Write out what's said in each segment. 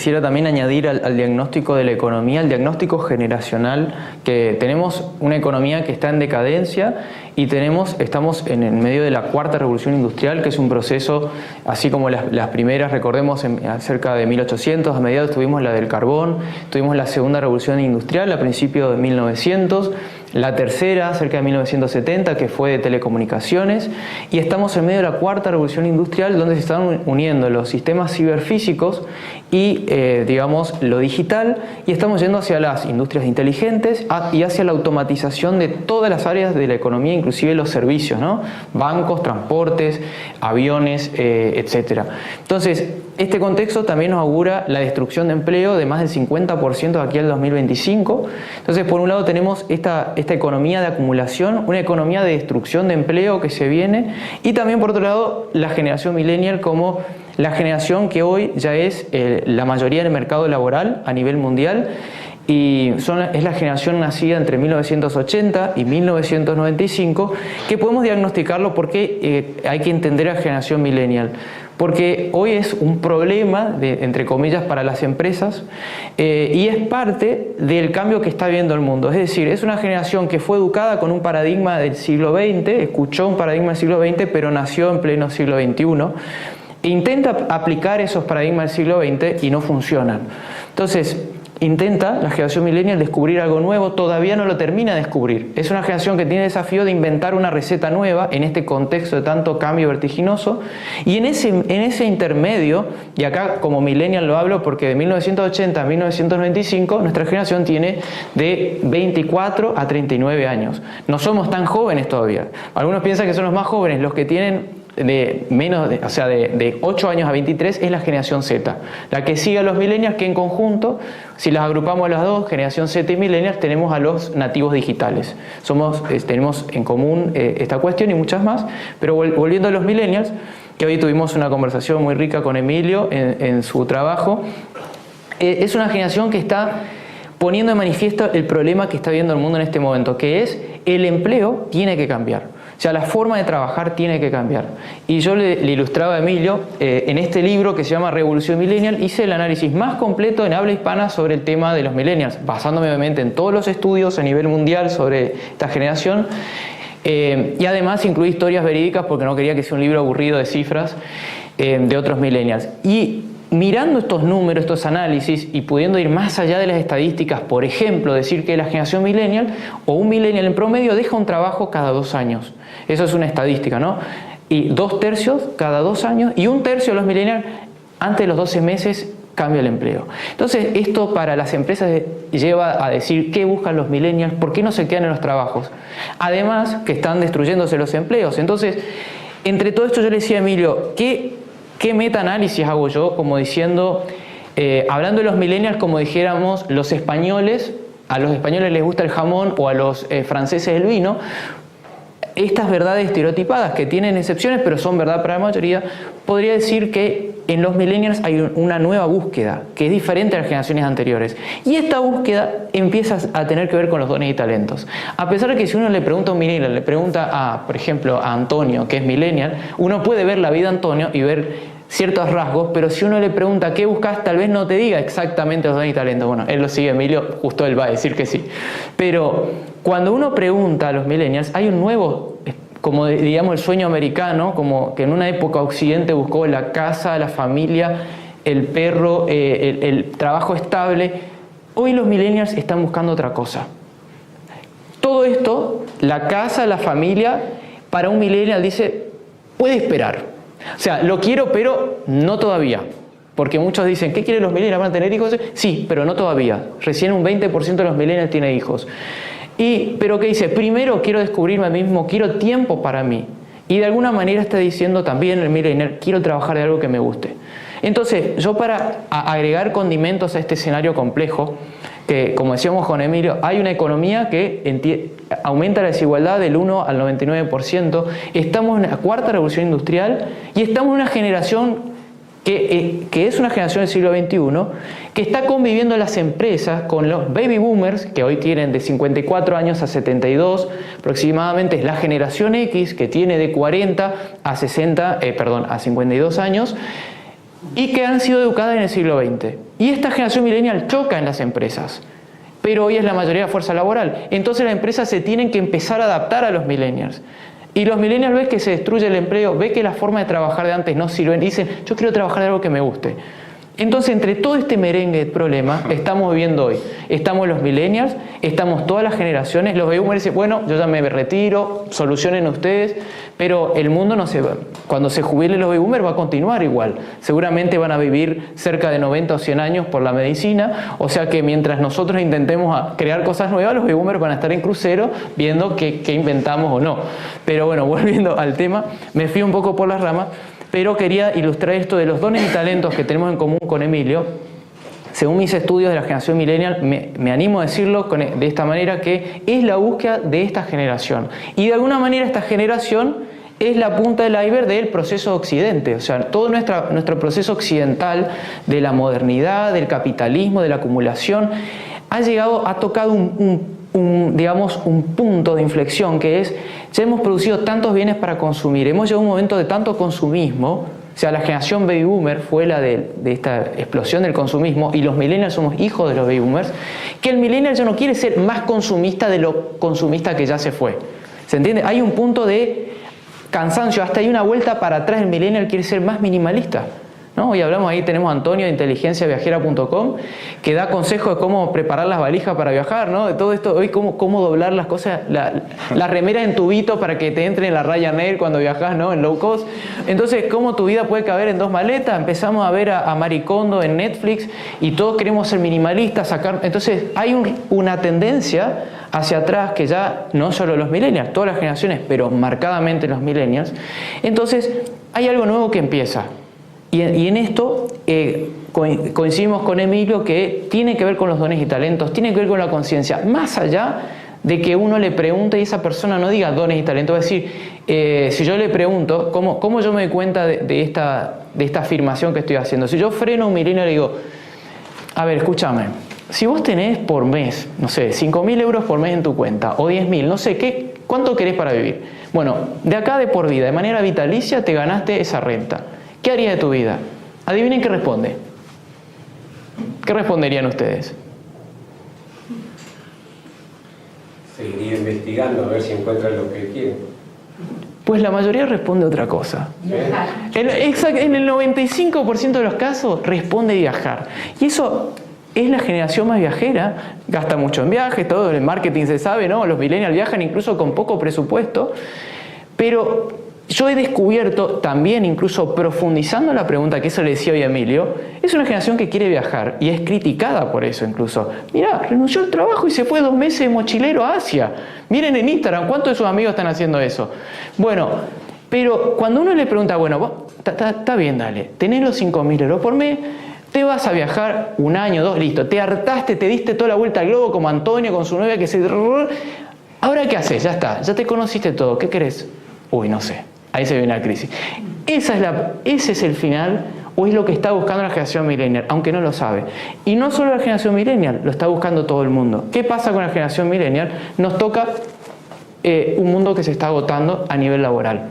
quisiera también añadir al diagnóstico de la economía, el diagnóstico generacional, que tenemos una economía que está en decadencia y estamos en el medio de la cuarta revolución industrial, que es un proceso, así como las primeras, recordemos, cerca de 1800, a mediados tuvimos la del carbón, tuvimos la segunda revolución industrial a principios de 1900, la tercera cerca de 1970, que fue de telecomunicaciones, y estamos en medio de la cuarta revolución industrial, donde se están uniendo los sistemas ciberfísicos y digamos lo digital, y estamos yendo hacia las industrias inteligentes y hacia la automatización de todas las áreas de la economía, inclusive los servicios, ¿no? Bancos, transportes, aviones, etcétera. Entonces, este contexto también nos augura la destrucción de empleo de más del 50% de aquí al 2025. Entonces, por un lado tenemos esta economía de acumulación, una economía de destrucción de empleo que se viene, y también por otro lado la generación millennial como la generación que hoy ya es la mayoría del mercado laboral a nivel mundial, y es la generación nacida entre 1980 y 1995, que podemos diagnosticarlo porque hay que entender a la generación millennial. Porque hoy es un problema, entre comillas, para las empresas, y es parte del cambio que está viviendo el mundo. Es decir, es una generación que fue educada con un paradigma del siglo XX, escuchó un paradigma del siglo XX, pero nació en pleno siglo XXI. Intenta aplicar esos paradigmas del siglo XX y no funcionan. Entonces, intenta la generación millennial descubrir algo nuevo, todavía no lo termina de descubrir. Es una generación que tiene el desafío de inventar una receta nueva en este contexto de tanto cambio vertiginoso, y en ese intermedio, y acá como millennial lo hablo porque de 1980 a 1995 nuestra generación tiene de 24 a 39 años. No somos tan jóvenes todavía. Algunos piensan que son los más jóvenes, los que tienen de 8 años a 23 es la generación Z, la que sigue a los millennials, que en conjunto, si las agrupamos las dos, generación Z y millennials, tenemos a los nativos digitales. Tenemos en común esta cuestión y muchas más, pero volviendo a los millennials, que hoy tuvimos una conversación muy rica con Emilio en su trabajo, es una generación que está poniendo de manifiesto el problema que está viendo el mundo en este momento, que es el empleo tiene que cambiar. O sea, la forma de trabajar tiene que cambiar. Y yo le ilustraba a Emilio, en este libro que se llama Revolución Millennial, hice el análisis más completo en habla hispana sobre el tema de los millennials, basándome obviamente en todos los estudios a nivel mundial sobre esta generación. Y además incluí historias verídicas porque no quería que sea un libro aburrido de cifras de otros millennials. Y mirando estos números, estos análisis, y pudiendo ir más allá de las estadísticas, por ejemplo, decir que la generación millennial o un millennial en promedio deja un trabajo cada 2 años. Eso es una estadística, ¿no? Y 2/3 cada 2 años, y 1/3 de los millennials antes de los 12 meses cambia el empleo. Entonces, esto para las empresas lleva a decir qué buscan los millennials, por qué no se quedan en los trabajos. Además, que están destruyéndose los empleos. Entonces, entre todo esto yo le decía a Emilio, ¿qué metaanálisis hago yo? Como diciendo, hablando de los millennials como dijéramos los españoles, a los españoles les gusta el jamón o a los franceses el vino. Estas verdades estereotipadas que tienen excepciones pero son verdad para la mayoría, podría decir que en los millennials hay una nueva búsqueda que es diferente a las generaciones anteriores, y esta búsqueda empieza a tener que ver con los dones y talentos. A pesar de que si uno le pregunta a un millennial, le pregunta por ejemplo a Antonio, que es millennial, uno puede ver la vida de Antonio y ver ciertos rasgos, pero si uno le pregunta qué buscas, tal vez no te diga exactamente los dones y talentos. Bueno, él lo sigue, Emilio, justo él va a decir que sí. Pero cuando uno pregunta a los millennials, hay un nuevo, como digamos el sueño americano, como que en una época Occidente buscó la casa, la familia, el perro, el trabajo estable. Hoy los millennials están buscando otra cosa. Todo esto, la casa, la familia, para un millennial dice, puede esperar. O sea, lo quiero, pero no todavía. Porque muchos dicen, ¿qué quieren los millennials? ¿Van a tener hijos? Sí, pero no todavía. Recién un 20% de los millennials tiene hijos. Pero ¿qué dice? Primero quiero descubrirme a mí mismo, quiero tiempo para mí. Y de alguna manera está diciendo también el millennial, quiero trabajar de algo que me guste. Entonces, yo para agregar condimentos a este escenario complejo, que como decíamos con Emilio, hay una economía que aumenta la desigualdad del 1 al 99%, estamos en la cuarta revolución industrial y estamos en una generación que es una generación del siglo XXI, que está conviviendo en las empresas con los baby boomers, que hoy tienen de 54 años a 72 aproximadamente, es la generación X, que tiene de 40 a 52 años, y que han sido educadas en el siglo XX. Y esta generación millennial choca en las empresas, pero hoy es la mayoría de fuerza laboral. Entonces las empresas se tienen que empezar a adaptar a los millennials. Y los millennials ven que se destruye el empleo, ven que la forma de trabajar de antes no sirve, y dicen, yo quiero trabajar de algo que me guste. Entonces, entre todo este merengue de problemas, estamos viviendo hoy. Estamos los millennials, estamos todas las generaciones, los baby boomers dicen, bueno, yo ya me retiro, solucionen ustedes, pero el mundo no se va. Cuando se jubilen los baby boomers va a continuar igual. Seguramente van a vivir cerca de 90 o 100 años por la medicina, o sea que mientras nosotros intentemos crear cosas nuevas, los baby boomers van a estar en crucero viendo qué inventamos o no. Pero bueno, volviendo al tema, me fui un poco por las ramas, pero quería ilustrar esto de los dones y talentos que tenemos en común con Emilio. Según mis estudios de la generación millennial, me animo a decirlo de esta manera, que es la búsqueda de esta generación. Y de alguna manera esta generación es la punta del iceberg del proceso de Occidente. O sea, todo nuestro proceso occidental de la modernidad, del capitalismo, de la acumulación, ha tocado digamos, un punto de inflexión, que es, ya hemos producido tantos bienes para consumir, hemos llegado a un momento de tanto consumismo. O sea, la generación baby boomer fue la de esta explosión del consumismo, y los millennials somos hijos de los baby boomers, que el millennial ya no quiere ser más consumista de lo consumista que ya se fue. ¿Se entiende? Hay un punto de cansancio, hasta hay una vuelta para atrás. El millennial quiere ser más minimalista, ¿no? Hoy hablamos, ahí tenemos a Antonio de inteligenciaviajera.com, que da consejos de cómo preparar las valijas para viajar, ¿no? De todo esto, hoy cómo doblar las cosas, la remera en tubito para que te entre en la Ryanair cuando viajas, ¿no? En low cost. Entonces, cómo tu vida puede caber en 2 maletas. Empezamos a ver a Marie Kondo en Netflix y todos queremos ser minimalistas, entonces hay una tendencia hacia atrás, que ya no solo los millennials, todas las generaciones, pero marcadamente los millennials. Entonces, hay algo nuevo que empieza. Y en esto coincidimos con Emilio, que tiene que ver con los dones y talentos, tiene que ver con la conciencia. Más allá de que uno le pregunte y esa persona no diga dones y talentos, va a decir, si yo le pregunto, ¿cómo yo me doy cuenta de esta afirmación que estoy haciendo? Si yo freno a un millennial y le digo, a ver, escúchame, si vos tenés por mes, no sé, 5.000 euros por mes en tu cuenta, o 10.000, no sé, ¿cuánto querés para vivir? Bueno, de acá de por vida, de manera vitalicia, te ganaste esa renta. ¿Qué harías de tu vida? Adivinen qué responde. ¿Qué responderían ustedes? Seguiría investigando a ver si encuentran lo que quieren. Pues la mayoría responde otra cosa. En el 95% de los casos responde viajar. Y eso es la generación más viajera, gasta mucho en viajes, todo el marketing se sabe, ¿no? Los millennials viajan incluso con poco presupuesto, pero yo he descubierto también, incluso profundizando la pregunta, que eso le decía hoy a Emilio, es una generación que quiere viajar y es criticada por eso incluso. Mirá, renunció al trabajo y se fue 2 meses de mochilero a Asia. Miren en Instagram, ¿cuántos de sus amigos están haciendo eso? Bueno, pero cuando uno le pregunta, bueno, está bien, dale, tenés los 5.000 euros por mes, te vas a viajar 1 año, 2, listo, te hartaste, te diste toda la vuelta al globo como Antonio con su novia que se... ¿Ahora qué haces? Ya está, ya te conociste todo, ¿qué querés? Uy, no sé. Ahí se viene la crisis. Ese es el final, o es lo que está buscando la generación millennial, aunque no lo sabe. Y no solo la generación millennial, lo está buscando todo el mundo. ¿Qué pasa con la generación millennial? Nos toca un mundo que se está agotando a nivel laboral.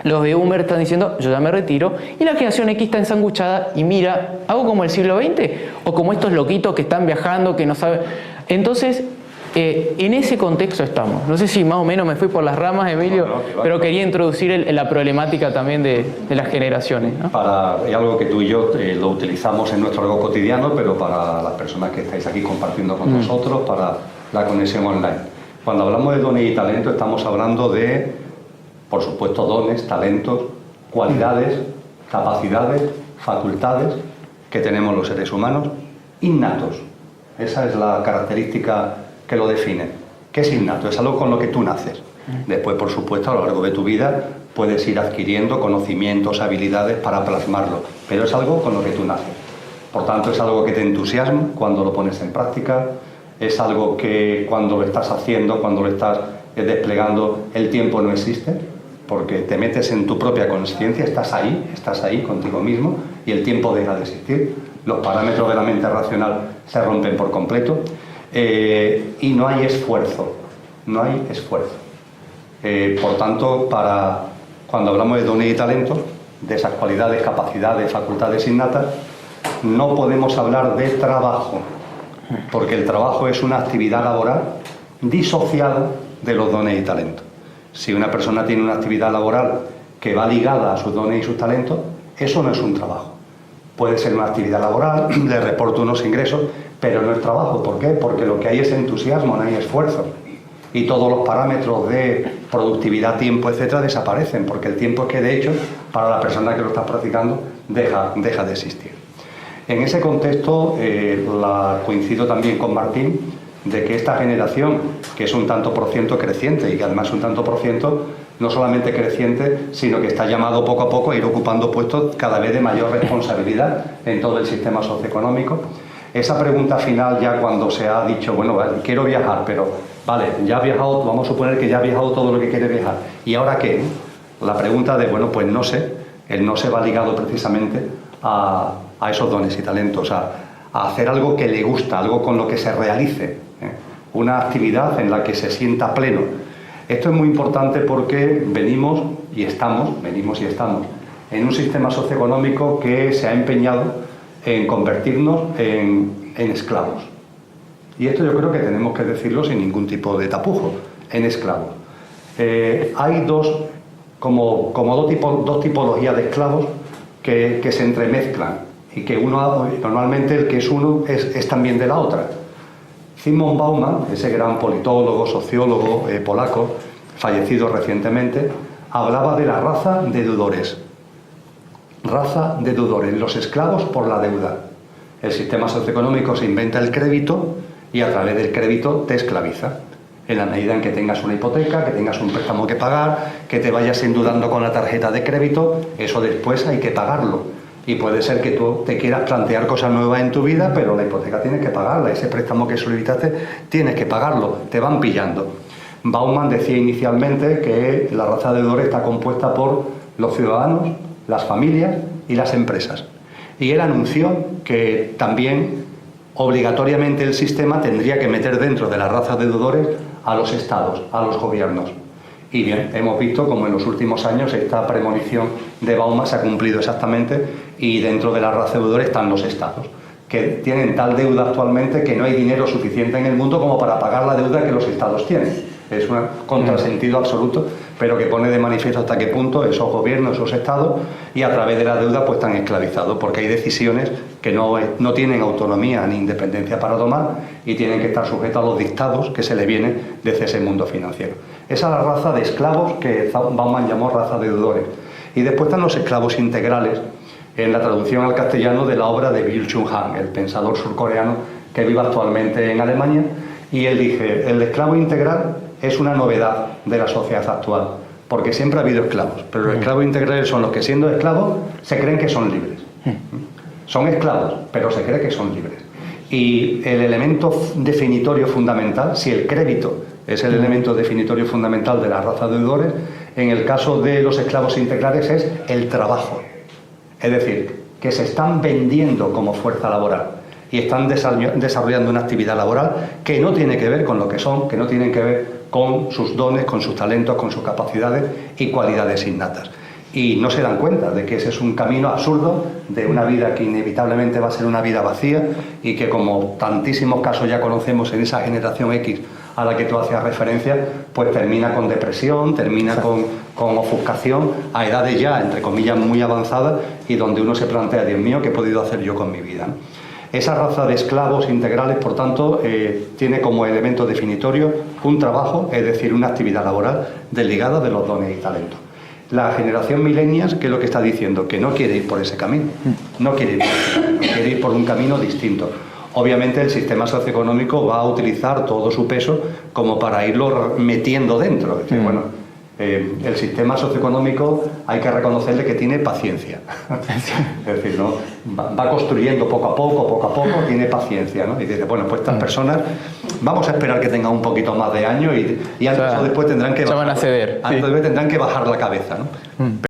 Los baby boomers están diciendo, yo ya me retiro, y la generación X está ensanguchada y mira, ¿hago como el siglo XX? O como estos loquitos que están viajando, que no saben... Entonces, en ese contexto estamos. No sé si más o menos me fui por las ramas, Emilio, pero quería introducir la problemática también de las generaciones, ¿no? Es algo que tú y yo lo utilizamos en nuestro algo cotidiano, pero para las personas que estáis aquí compartiendo con nosotros, para la conexión online. Cuando hablamos de dones y talentos, estamos hablando de, por supuesto, dones, talentos, cualidades, capacidades, facultades que tenemos los seres humanos innatos. Esa es la característica que lo define. ¿Qué es innato? Es algo con lo que tú naces. Después, por supuesto, a lo largo de tu vida puedes ir adquiriendo conocimientos, habilidades para plasmarlo, pero es algo con lo que tú naces. Por tanto, es algo que te entusiasma cuando lo pones en práctica, es algo que cuando lo estás haciendo, cuando lo estás desplegando, el tiempo no existe, porque te metes en tu propia conciencia, estás ahí contigo mismo, y el tiempo deja de existir. Los parámetros de la mente racional se rompen por completo. Y no hay esfuerzo. Por tanto, cuando hablamos de dones y talentos, de esas cualidades, capacidades, facultades innatas, no podemos hablar de trabajo, porque el trabajo es una actividad laboral disociada de los dones y talentos. Si una persona tiene una actividad laboral que va ligada a sus dones y sus talentos, eso no es un trabajo. Puede ser una actividad laboral, le reporta unos ingresos, pero no es trabajo. ¿Por qué? Porque lo que hay es entusiasmo, no hay esfuerzo. Y todos los parámetros de productividad, tiempo, etcétera, desaparecen, porque el tiempo es que, de hecho, para la persona que lo está practicando, deja de existir. En ese contexto, coincido también con Martín, de que esta generación, que es un tanto por ciento creciente, y que además un tanto por ciento no solamente creciente, sino que está llamado poco a poco a ir ocupando puestos cada vez de mayor responsabilidad en todo el sistema socioeconómico. Esa pregunta final, ya cuando se ha dicho, bueno, vale, quiero viajar, pero vale, ya ha viajado, vamos a suponer que ya ha viajado todo lo que quiere viajar, ¿y ahora qué? La pregunta de, bueno, pues no sé, el no se va ligado precisamente a esos dones y talentos, a hacer algo que le gusta, algo con lo que se realice, una actividad en la que se sienta pleno. Esto es muy importante porque venimos y estamos en un sistema socioeconómico que se ha empeñado en convertirnos en esclavos. Y esto yo creo que tenemos que decirlo sin ningún tipo de tapujo, en esclavos. Hay dos tipologías de esclavos que se entremezclan y que normalmente el que es uno es también de la otra. Zygmunt Bauman, ese gran politólogo, sociólogo polaco, fallecido recientemente, hablaba de la raza de deudores. Raza de deudores, los esclavos por la deuda. El sistema socioeconómico se inventa el crédito y a través del crédito te esclaviza. En la medida en que tengas una hipoteca, que tengas un préstamo que pagar, que te vayas endeudando con la tarjeta de crédito, eso después hay que pagarlo. Y puede ser que tú te quieras plantear cosas nuevas en tu vida, pero la hipoteca tienes que pagarla, ese préstamo que solicitaste tienes que pagarlo, te van pillando. Bauman decía inicialmente que la raza de deudores está compuesta por los ciudadanos, las familias y las empresas. Y él anunció que también obligatoriamente el sistema tendría que meter dentro de la raza de deudores a los estados, a los gobiernos. Y bien, hemos visto como en los últimos años esta premonición de Bauman se ha cumplido exactamente y dentro de la raza de deudores están los estados, que tienen tal deuda actualmente que no hay dinero suficiente en el mundo como para pagar la deuda que los estados tienen. Es un contrasentido absoluto, pero que pone de manifiesto hasta qué punto esos gobiernos, esos estados, y a través de la deuda pues están esclavizados, porque hay decisiones que no tienen autonomía ni independencia para tomar y tienen que estar sujetas a los dictados que se le vienen desde ese mundo financiero. Esa es la raza de esclavos que Bauman llamó raza de deudores. Y después están los esclavos integrales, en la traducción al castellano de la obra de Byung-Chul Han, el pensador surcoreano que vive actualmente en Alemania, y él dice, el esclavo integral es una novedad de la sociedad actual, porque siempre ha habido esclavos, pero los esclavos integrales son los que, siendo esclavos, se creen que son libres. Son esclavos, pero se cree que son libres. Y el elemento definitorio fundamental, si el crédito es el elemento definitorio fundamental de la raza de deudores, en el caso de los esclavos integrales es el trabajo. Es decir, que se están vendiendo como fuerza laboral y están desarrollando una actividad laboral que no tiene que ver con lo que son, que no tienen que ver con sus dones, con sus talentos, con sus capacidades y cualidades innatas. Y no se dan cuenta de que ese es un camino absurdo de una vida que inevitablemente va a ser una vida vacía y que, como tantísimos casos ya conocemos en esa generación X a la que tú hacías referencia, pues termina con depresión, termina con ofuscación a edades ya, entre comillas, muy avanzadas y donde uno se plantea, Dios mío, ¿qué he podido hacer yo con mi vida? Esa raza de esclavos integrales, por tanto, tiene como elemento definitorio un trabajo, es decir, una actividad laboral desligada de los dones y talentos. La generación millennials, ¿qué es lo que está diciendo? Que no quiere ir por ese camino, no quiere ir por ese camino, quiere ir por un camino distinto. Obviamente el sistema socioeconómico va a utilizar todo su peso como para irlo metiendo dentro. Es decir, bueno, el sistema socioeconómico hay que reconocerle que tiene paciencia. Es decir, ¿no? Va construyendo poco a poco, tiene paciencia, ¿no? Y dice, bueno, pues estas personas vamos a esperar que tengan un poquito más de años y antes o después tendrán que bajar, van a ceder. Antes o después tendrán que bajar la cabeza, ¿no?